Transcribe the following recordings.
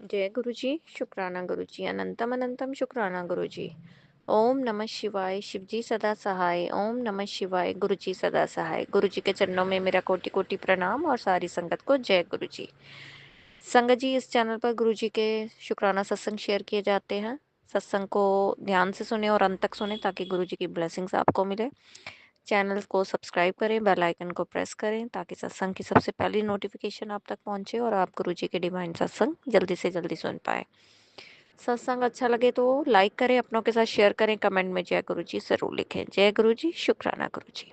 जय गुरुजी, शुक्राना गुरुजी, अनंतम अनंतम शुक्राना गुरुजी। ओम नमः शिवाय, शिवजी सदा सहाय। ओम नमः शिवाय, गुरुजी सदा सहाय। गुरुजी के चरणों में मेरा कोटि कोटि प्रणाम और सारी संगत को जय गुरुजी। संगत जी, इस चैनल पर गुरुजी के शुक्राना सत्संग शेयर किए जाते हैं। सत्संग को ध्यान से सुने और अंत तक सुने ताकि गुरुजी की ब्लेसिंग्स आपको मिले। चैनल को सब्सक्राइब करें, बेल आइकन को प्रेस करें ताकि सत्संग की सबसे पहली नोटिफिकेशन आप तक पहुंचे और आप गुरुजी के डिवाइन सत्संग जल्दी से जल्दी सुन पाए। सत्संग अच्छा लगे तो लाइक करें, अपनों के साथ शेयर करें, कमेंट में जय गुरुजी जरूर लिखें। जय गुरुजी, शुक्राना गुरुजी।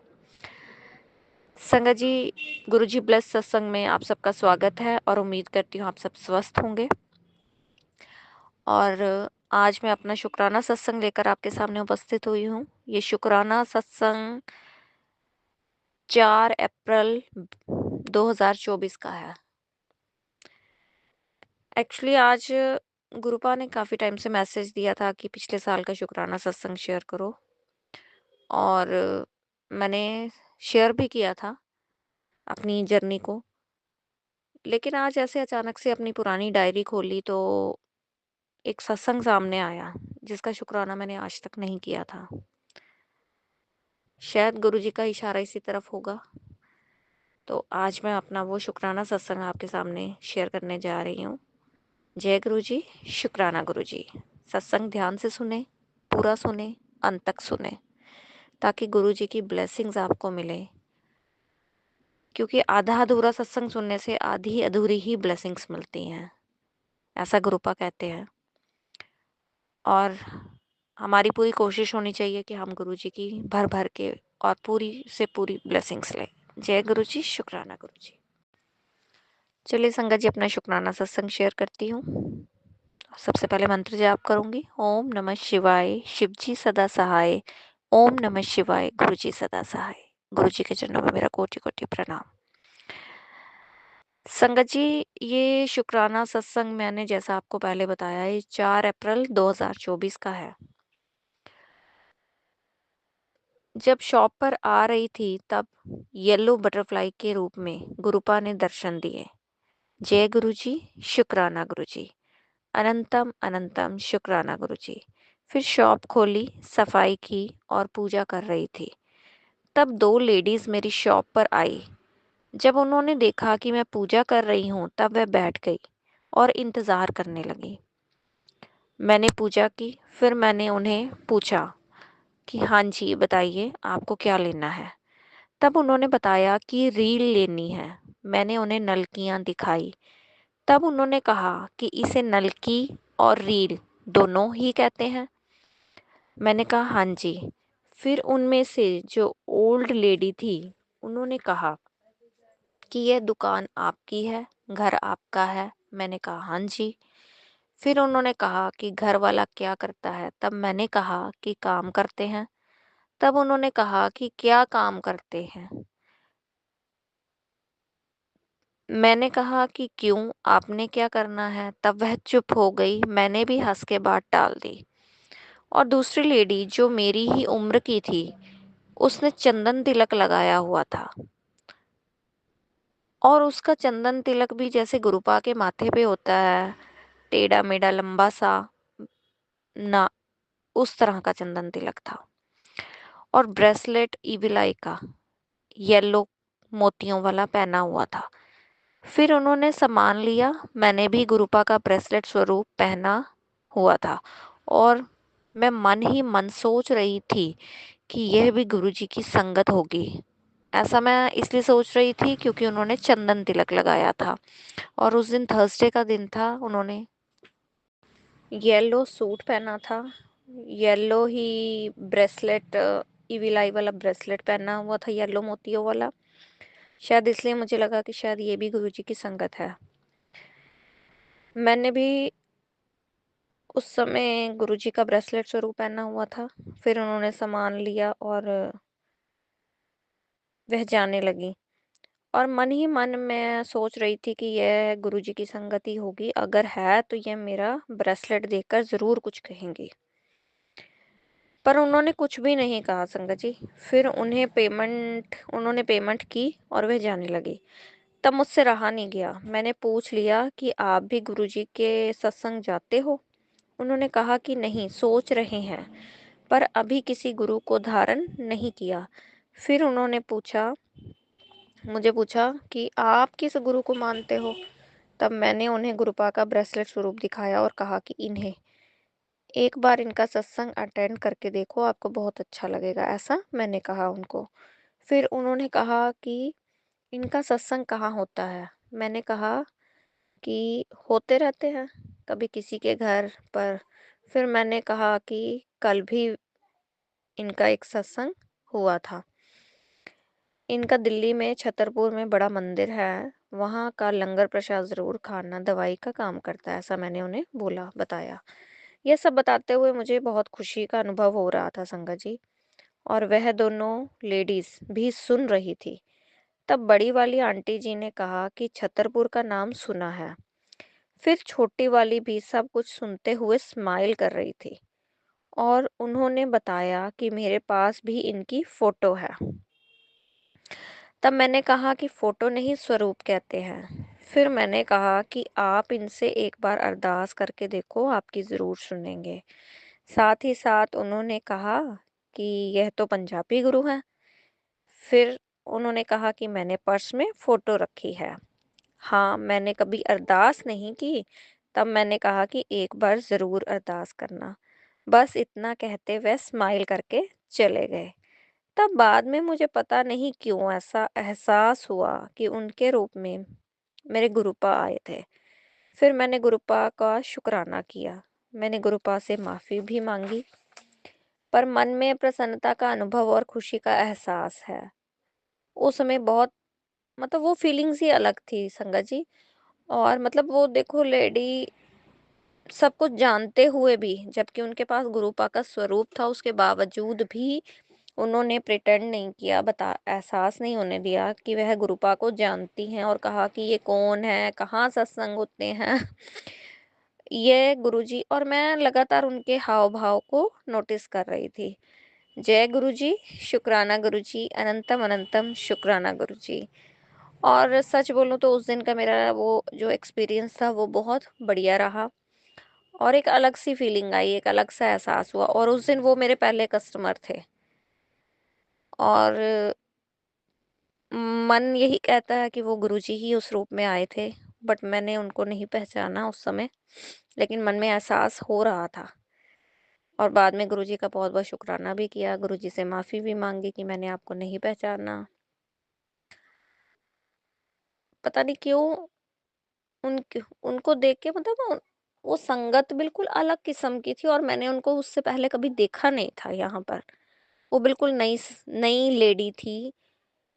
संगत जी, गुरुजी ब्लेस सत्संग में आप सबका स्वागत है और उम्मीद करती हूँ आप सब स्वस्थ होंगे। और आज मैं अपना शुक्राना सत्संग लेकर आपके सामने उपस्थित हुई हूँ। ये शुक्राना सत्संग 4 अप्रैल 2024 का है। एक्चुअली आज गुरुपा ने काफ़ी टाइम से मैसेज दिया था कि पिछले साल का शुक्राना सत्संग शेयर करो, और मैंने शेयर भी किया था अपनी जर्नी को। लेकिन आज ऐसे अचानक से अपनी पुरानी डायरी खोली तो एक सत्संग सामने आया जिसका शुक्राना मैंने आज तक नहीं किया था। शायद गुरुजी का इशारा इसी तरफ होगा। तो आज मैं अपना वो शुक्राना सत्संग आपके सामने शेयर करने जा रही हूँ। जय गुरुजी, शुक्राना गुरुजी। सत्संग ध्यान से सुने, पूरा सुने, अंत तक सुने ताकि गुरुजी की ब्लेसिंग्स आपको मिले, क्योंकि आधा अधूरा सत्संग सुनने से आधी अधूरी ही ब्लेसिंग्स मिलती हैं, ऐसा गुरुपा कहते हैं। और हमारी पूरी कोशिश होनी चाहिए कि हम गुरुजी की भर भर के और पूरी से पूरी ब्लेसिंग्स लें। जय गुरुजी, शुक्राना गुरुजी। चलिए संगत जी, अपना शुक्राना सत्संग शेयर करती हूँ। सबसे पहले मंत्र जाप करूंगी। ओम नमः शिवाय, शिवजी सदा सहाय। ओम नमः शिवाय, गुरुजी सदा सहाय। गुरुजी के चरणों में मेरा कोटि कोटि प्रणाम। संगत जी, ये शुक्राना सत्संग मैंने जैसा आपको पहले बताया, ये 4 अप्रैल 2024 का है। जब शॉप पर आ रही थी तब येलो बटरफ्लाई के रूप में गुरुपा ने दर्शन दिए। जय गुरुजी, शुक्राना गुरुजी, अनंतम अनंतम शुक्राना गुरुजी। फिर शॉप खोली, सफाई की और पूजा कर रही थी। तब 2 लेडीज मेरी शॉप पर आई। जब उन्होंने देखा कि मैं पूजा कर रही हूँ तब वह बैठ गई और इंतजार करने लगी। मैंने पूजा की, फिर मैंने उन्हें पूछा कि हाँ जी बताइए, आपको क्या लेना है। तब उन्होंने बताया कि रील लेनी है। मैंने उन्हें नलकियां दिखाई। तब उन्होंने कहा कि इसे नलकी और रील दोनों ही कहते हैं। मैंने कहा हाँ जी। फिर उनमें से जो ओल्ड लेडी थी, उन्होंने कहा कि यह दुकान आपकी है, घर आपका है। मैंने कहा हाँ जी। फिर उन्होंने कहा कि घर वाला क्या करता है। तब मैंने कहा कि काम करते हैं। तब उन्होंने कहा कि क्या काम करते हैं। मैंने कहा कि क्यों, आपने क्या करना है। तब वह चुप हो गई। मैंने भी हंस के बात टाल दी। और दूसरी लेडी जो मेरी ही उम्र की थी, उसने चंदन तिलक लगाया हुआ था, और उसका चंदन तिलक भी जैसे गुरुपा के माथे पे होता है, टेढ़ा मेढ़ा लंबा सा, ना उस तरह का चंदन तिलक था। और ब्रेसलेट ईविलाई का येलो मोतियों वाला पहना हुआ था। फिर उन्होंने सामान लिया। मैंने भी गुरुपा का ब्रेसलेट स्वरूप पहना हुआ था, और मैं मन ही मन सोच रही थी कि यह भी गुरुजी की संगत होगी। ऐसा मैं इसलिए सोच रही थी क्योंकि उन्होंने चंदन तिलक लगाया था, और उस दिन थर्सडे का दिन था। उन्होंने येलो सूट पहना था, येलो ही ब्रेसलेट, इविलाई वाला ब्रेसलेट पहना हुआ था, येलो मोतियों वाला। शायद इसलिए मुझे लगा कि शायद ये भी गुरुजी की संगत है। मैंने भी उस समय गुरुजी का ब्रेसलेट स्वरूप पहना हुआ था। फिर उन्होंने सामान लिया और वह जाने लगी, और मन ही मन मैं सोच रही थी कि यह गुरुजी की संगति होगी। अगर है तो यह मेरा ब्रेसलेट देखकर जरूर कुछ कहेंगी। पर उन्होंने कुछ भी नहीं कहा संगत जी। फिर उन्होंने पेमेंट की और वह जाने लगी। तब मुझसे रहा नहीं गया। मैंने पूछ लिया कि आप भी गुरुजी के सत्संग जाते हो? उन्होंने कहा कि नहीं, सोच रहे हैं, पर अभी किसी गुरु को धारण नहीं किया। फिर उन्होंने मुझे पूछा कि आप किस गुरु को मानते हो? तब मैंने उन्हें गुरुपा का ब्रेसलेट स्वरूप दिखाया और कहा कि इन्हें एक बार इनका सत्संग अटेंड करके देखो, आपको बहुत अच्छा लगेगा, ऐसा मैंने कहा उनको। फिर उन्होंने कहा कि इनका सत्संग कहाँ होता है? मैंने कहा कि होते रहते हैं, कभी किसी के घर पर। फिर मैंने कहा कि कल भी इनका एक सत्संग हुआ था। इनका दिल्ली में छतरपुर में बड़ा मंदिर है, वहाँ का लंगर प्रसाद ज़रूर खाना, दवाई का काम करता है, ऐसा मैंने उन्हें बताया। यह सब बताते हुए मुझे बहुत खुशी का अनुभव हो रहा था संगत जी, और वह दोनों लेडीज़ भी सुन रही थी। तब बड़ी वाली आंटी जी ने कहा कि छतरपुर का नाम सुना है। फिर छोटी वाली भी सब कुछ सुनते हुए स्माइल कर रही थी, और उन्होंने बताया कि मेरे पास भी इनकी फोटो है। तब मैंने कहा कि फोटो नहीं, स्वरूप कहते हैं। फिर मैंने कहा कि आप इनसे एक बार अरदास करके देखो, आपकी ज़रूर सुनेंगे। साथ ही साथ उन्होंने कहा कि यह तो पंजाबी गुरु हैं। फिर उन्होंने कहा कि मैंने पर्स में फोटो रखी है। हाँ, मैंने कभी अरदास नहीं की। तब मैंने कहा कि एक बार ज़रूर अरदास करना। बस इतना कहते वह स्माइल करके चले गए। तब बाद में मुझे पता नहीं क्यों ऐसा एहसास हुआ कि उनके रूप में मेरे गुरुपा आए थे। फिर मैंने गुरुपा का शुक्राना किया। मैंने गुरुपा से माफ़ी भी मांगी, पर मन में प्रसन्नता का अनुभव और खुशी का एहसास है। उस समय बहुत, मतलब वो फीलिंग्स ही अलग थी संगत जी। और मतलब वो देखो, लेडी सब कुछ जानते हुए भी, जबकि उनके पास गुरुपा का स्वरूप था, उसके बावजूद भी उन्होंने प्रिटेंड नहीं किया, बता एहसास नहीं होने दिया कि वह गुरुपा को जानती हैं, और कहा कि ये कौन है, कहाँ सत्संग होते हैं। ये गुरुजी, और मैं लगातार उनके हाव भाव को नोटिस कर रही थी। जय गुरुजी, शुक्राना गुरुजी, अनंतम अनंतम शुक्राना गुरुजी। और सच बोलूं तो उस दिन का मेरा वो जो एक्सपीरियंस था वो बहुत बढ़िया रहा, और एक अलग सी फीलिंग आई, एक अलग सा एहसास हुआ। और उस दिन वो मेरे पहले कस्टमर थे, और मन यही कहता है कि वो गुरुजी ही उस रूप में आए थे, बट मैंने उनको नहीं पहचाना उस समय, लेकिन मन में एहसास हो रहा था। और बाद में गुरुजी का बहुत बहुत शुक्राना भी किया, गुरुजी से माफ़ी भी मांगी कि मैंने आपको नहीं पहचाना। पता नहीं क्यों उनको देख के, मतलब वो संगत बिल्कुल अलग किस्म की थी, और मैंने उनको उससे पहले कभी देखा नहीं था यहाँ पर। वो बिल्कुल नई लेडी थी।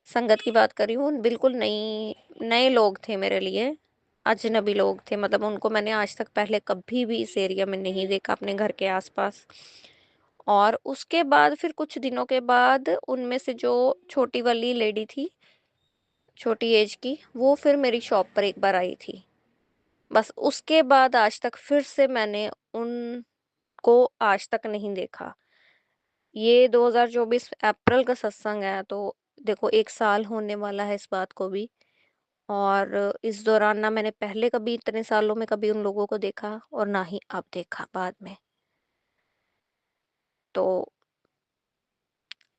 संगत की बात कर रही हूँ, बिल्कुल नई नए लोग थे मेरे लिए, अजनबी लोग थे। मतलब उनको मैंने आज तक पहले कभी भी इस एरिया में नहीं देखा अपने घर के आसपास। और उसके बाद फिर कुछ दिनों के बाद उनमें से जो छोटी वाली लेडी थी, छोटी एज की, वो फिर मेरी शॉप पर एक बार आई थी। बस उसके बाद आज तक फिर से मैंने उनको आज तक नहीं देखा। ये 2024 अप्रैल का सत्संग है, तो देखो 1 साल होने वाला है इस बात को भी। और इस दौरान ना मैंने पहले कभी, इतने सालों में कभी उन लोगों को देखा, और ना ही अब देखा बाद में। तो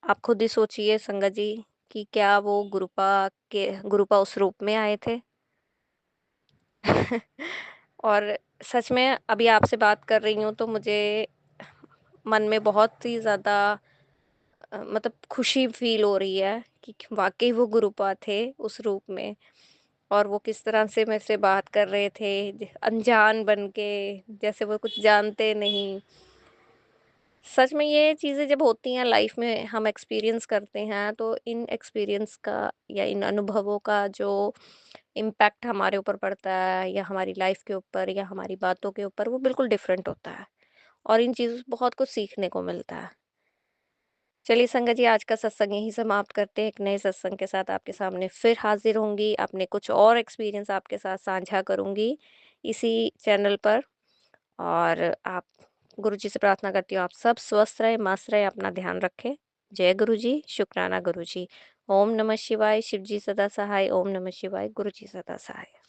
आप खुद ही सोचिए संगत जी कि क्या वो गुरुपा उस रूप में आए थे। और सच में अभी आपसे बात कर रही हूँ तो मुझे मन में बहुत ही ज़्यादा मतलब खुशी फील हो रही है कि वाकई वो गुरुपा थे उस रूप में। और वो किस तरह से मेरे से बात कर रहे थे, अनजान बन के, जैसे वो कुछ जानते नहीं। सच में ये चीज़ें जब होती हैं लाइफ में, हम एक्सपीरियंस करते हैं, तो इन एक्सपीरियंस का या इन अनुभवों का जो इम्पैक्ट हमारे ऊपर पड़ता है, या हमारी लाइफ के ऊपर, या हमारी बातों के ऊपर, वो बिल्कुल डिफरेंट होता है। और इन चीज़ों से बहुत कुछ सीखने को मिलता है। चलिए संगत जी, आज का सत्संग यहीं समाप्त करते हैं। एक नए सत्संग के साथ आपके सामने फिर हाजिर होंगी। अपने कुछ और एक्सपीरियंस आपके साथ साझा करूंगी इसी चैनल पर। और आप, गुरु जी से प्रार्थना करती हूँ आप सब स्वस्थ रहे, मस्त रहे, अपना ध्यान रखें। जय गुरु जी, शुक्राना गुरु जी। ओम नमः शिवाय, शिव जी सदा सहाय, ओम नमः शिवाय, गुरु जी सदा सहाय।